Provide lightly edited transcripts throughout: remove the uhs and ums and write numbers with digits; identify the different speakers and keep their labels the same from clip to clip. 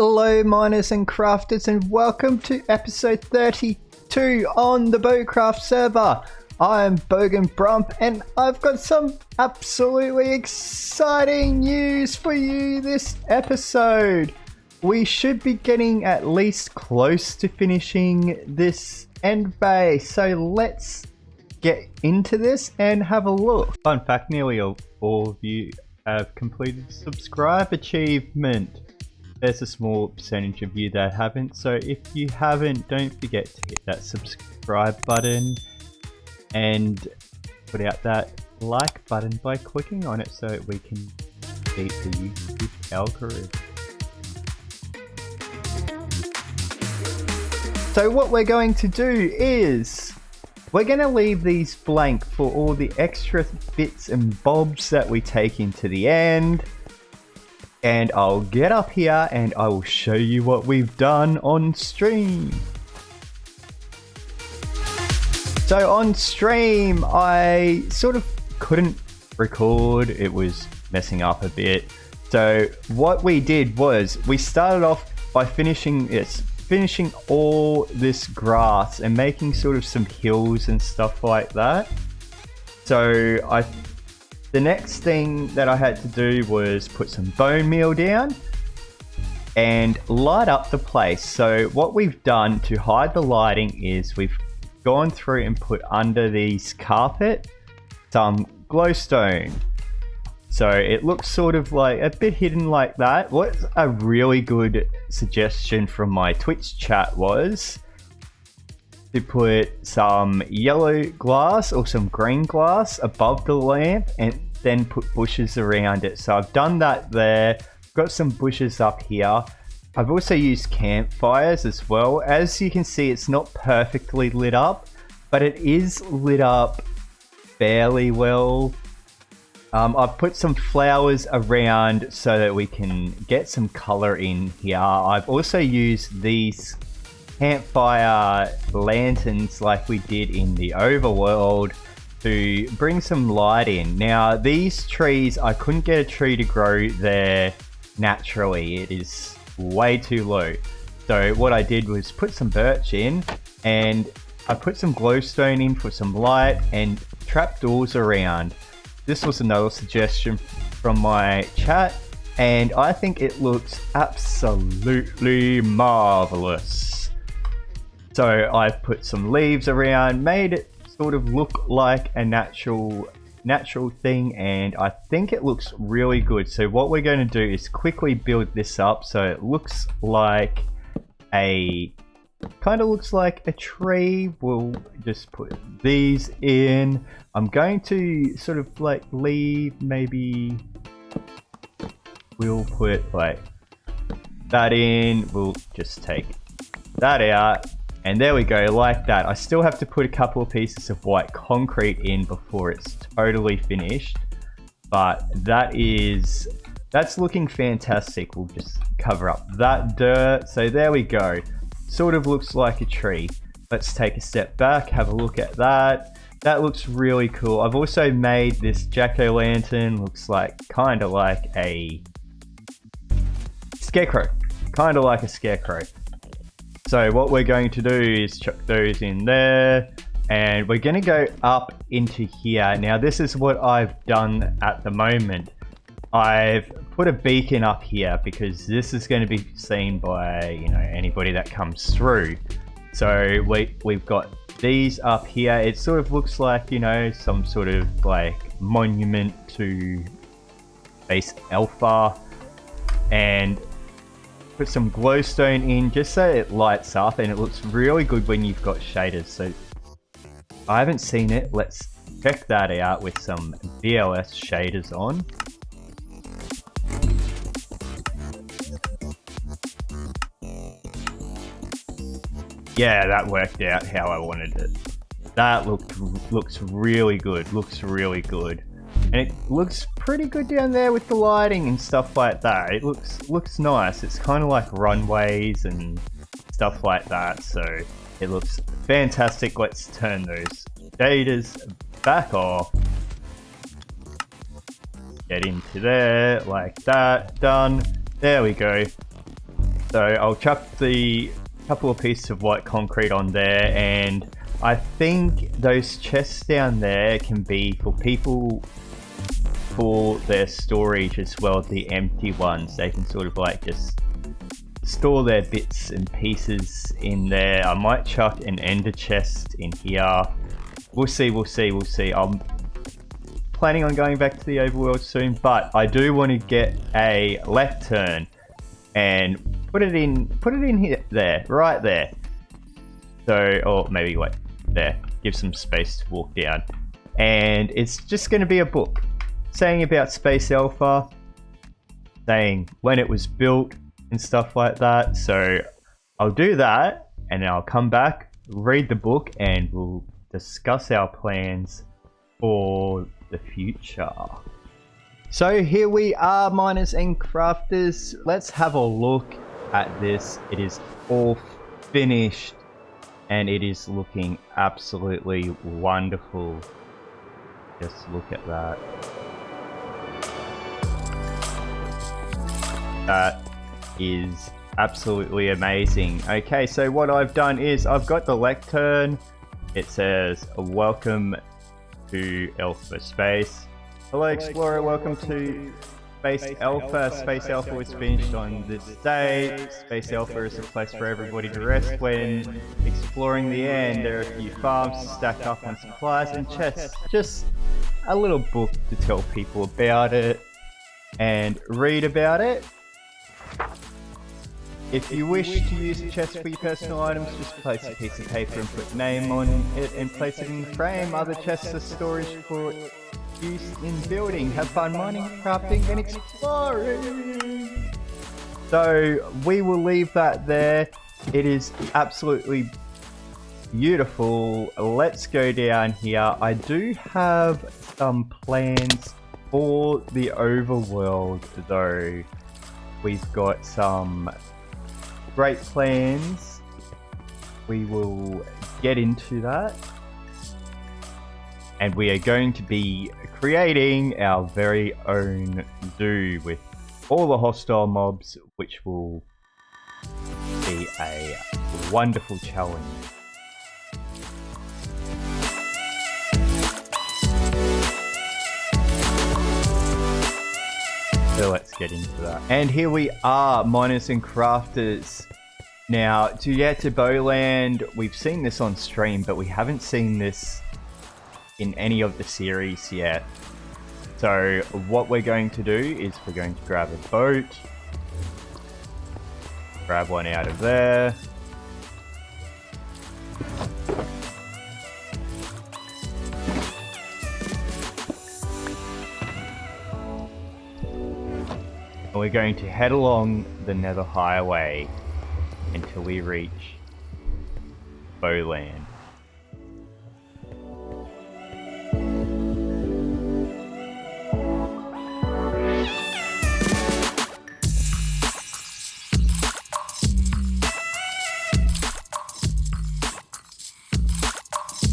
Speaker 1: Hello miners and crafters, and welcome to episode 32 on the BoCraft server. I am Boganbrump and I've got some absolutely exciting news for you this episode. We should be getting at least close to finishing this end base, so let's get into this and have a look. Fun fact, nearly all of you have completed the subscribe achievement. There's a small percentage of you that haven't, so if you haven't, don't forget to hit that subscribe button and put out that like button by clicking on it so we can beat the YouTube algorithm. So what we're going to do is we're going to leave these blank for all the extra bits and bobs that we take into the end. And I'll get up here and I will show you what we've done on stream. So on stream, I sort of couldn't record. It was messing up a bit. So what we did was we started off by finishing all this grass and making sort of some hills and stuff like that. So the next thing that I had to do was put some bone meal down and light up the place. So what we've done to hide the lighting is we've gone through and put under these carpet some glowstone. So it looks sort of like a bit hidden like that. What a really good suggestion from my Twitch chat was to put some yellow glass or some green glass above the lamp and then put bushes around it. So I've done that there. Got some bushes up here. I've also used campfires as well. As you can see, it's not perfectly lit up, but it is lit up fairly well. I've put some flowers around so that we can get some color in here. I've also used these campfire lanterns like we did in the overworld to bring some light in. Now these trees, I couldn't get a tree to grow there naturally. It is way too low. So what I did was put some birch in and I put some glowstone in for some light and trapdoors around. This was another suggestion from my chat and I think it looks absolutely marvelous. So I've put some leaves around, made it sort of look like a natural thing, and I think it looks really good. So what we're going to do is quickly build this up so it looks like a tree. We'll just put these in. I'm going to sort of like leave, maybe we'll put like that in. We'll just take that out. And there we go, like that. I still have to put a couple of pieces of white concrete in before it's totally finished. But that's looking fantastic. We'll just cover up that dirt. So there we go. Sort of looks like a tree. Let's take a step back, have a look at that. That looks really cool. I've also made this jack-o'-lantern. Looks like kind of like a scarecrow. Kind of like a scarecrow. So what we're going to do is chuck those in there and we're going to go up into here. Now this is what I've done at the moment. I've put a beacon up here because this is going to be seen by anybody that comes through. So we've got these up here. It sort of looks like some sort of like monument to base alpha, and put some glowstone in just so it lights up, and it looks really good when you've got shaders. So I haven't seen it. Let's check that out with some BLS shaders on. Yeah, that worked out how I wanted it. That looks really good. Looks really good. And it looks pretty good down there with the lighting and stuff like that. It looks nice. It's kind of like runways and stuff like that. So it looks fantastic. Let's turn those shaders back off. Get into there like that. Done. There we go. So I'll chuck the couple of pieces of white concrete on there, and I think those chests down there can be for people for their storage as well, the empty ones. They can sort of like just store their bits and pieces in there. I might chuck an ender chest in here. We'll see. I'm planning on going back to the overworld soon, but I do want to get a left turn and put it in here, there, right there. So, or maybe wait, there. Give some space to walk down. And it's just going to be a book saying about Space Alpha, saying when it was built and stuff like that. So I'll do that, and then I'll come back, read the book, and we'll discuss our plans for the future. So here we are, miners and crafters. Let's have a look at this. It is all finished and it is looking absolutely wonderful. Just look at that. That is absolutely amazing. Okay, so what I've done is I've got the lectern. It says welcome to Alpha Space. Hello Explorer, welcome to Space Alpha. Space Alpha was finished on this day. Space Alpha is a place for everybody to rest when exploring the end. There are a few farms stacked up on supplies and chests. Just a little book to tell people about it and read about it. If you wish to use a chest for your personal items, just place a piece of paper and put name on it and place it in the frame. Other chests are storage for use in building. Have fun mining, crafting and exploring. So we will leave that there. It is absolutely beautiful. Let's go down here. I do have some plans for the overworld though. We've got some great plans. We will get into that. And we are going to be creating our very own zoo with all the hostile mobs, which will be a wonderful challenge. So let's get into that. And here we are, miners and crafters. Now, to get to BoLand, we've seen this on stream, but we haven't seen this in any of the series yet. So what we're going to do is we're going to grab a boat. Grab one out of there. And we're going to head along the Nether Highway until we reach BoLand.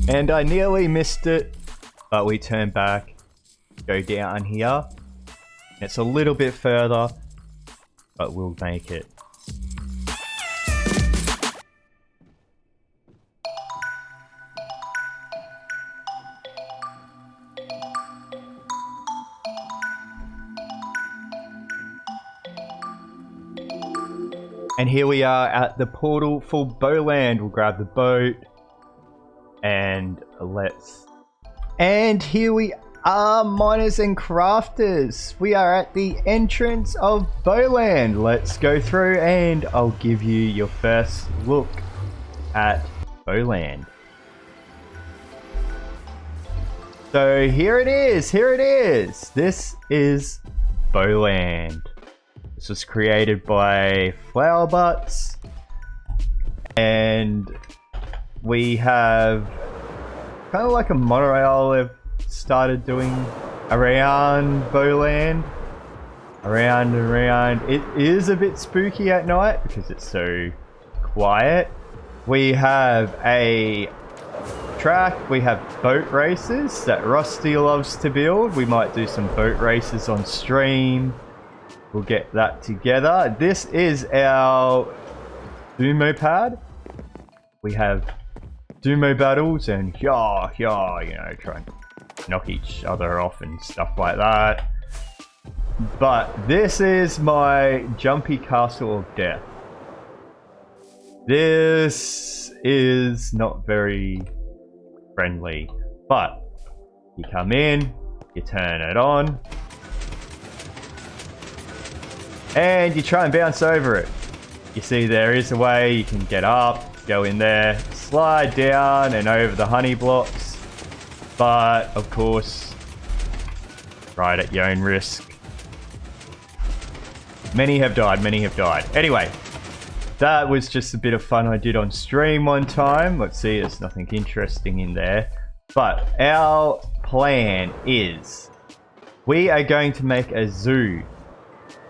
Speaker 1: And I nearly missed it, but we turn back, go down here. It's a little bit further, but we'll make it. And here we are at the portal for BoLand. We'll grab the boat. And here we are, miners and crafters. We are at the entrance of BoLand. Let's go through and I'll give you your first look at BoLand. So here it is, This is BoLand. This was created by Flower Butts. And we have kind of like a monorail they've started doing around BoLand. Around and around. It is a bit spooky at night because it's so quiet. We have a track. We have boat races that Rusty loves to build. We might do some boat races on stream. We'll get that together. This is our sumo pad. We have sumo battles and you know, try and knock each other off and stuff like that. But this is my jumpy castle of death. This is not very friendly, but you come in, you turn it on, and you try and bounce over it. You see there is a way you can get up, go in there, slide down and over the honey blocks, but of course, right at your own risk. Many have died, many have died. Anyway, that was just a bit of fun I did on stream one time. Let's see, there's nothing interesting in there. But our plan is we are going to make a zoo.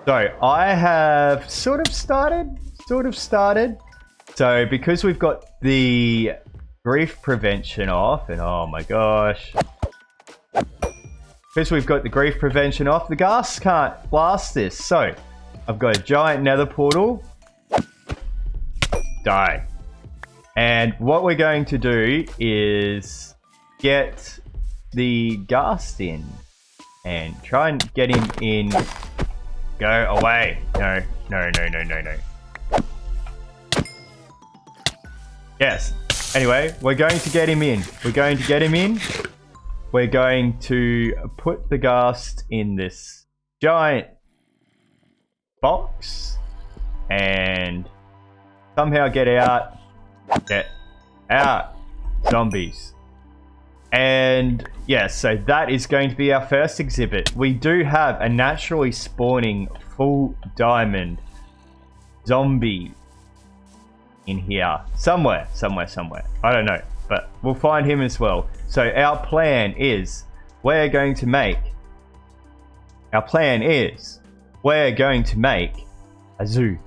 Speaker 1: So I have sort of started. So because we've got the grief prevention off, and oh my gosh. Because we've got the grief prevention off, the ghasts can't blast this. So I've got a giant nether portal. Die. And what we're going to do is get the ghast in and try and get him in. Go away. No. Yes. Anyway, we're going to get him in. We're going to put the ghast in this giant box and somehow get out, zombies. And yeah, so that is going to be our first exhibit. We do have a naturally spawning full diamond zombie in here somewhere. I don't know, but we'll find him as well. So our plan is we're going to make a zoo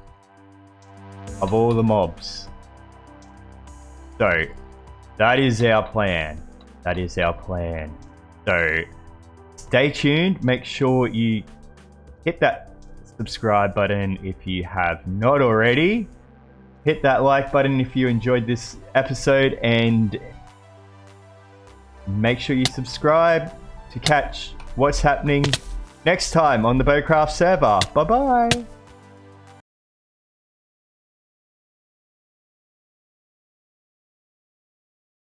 Speaker 1: of all the mobs. So that is our plan. So stay tuned. Make sure you hit that subscribe button if you have not already. Hit that like button if you enjoyed this episode, and make sure you subscribe to catch what's happening next time on the BoCraft server. Bye bye.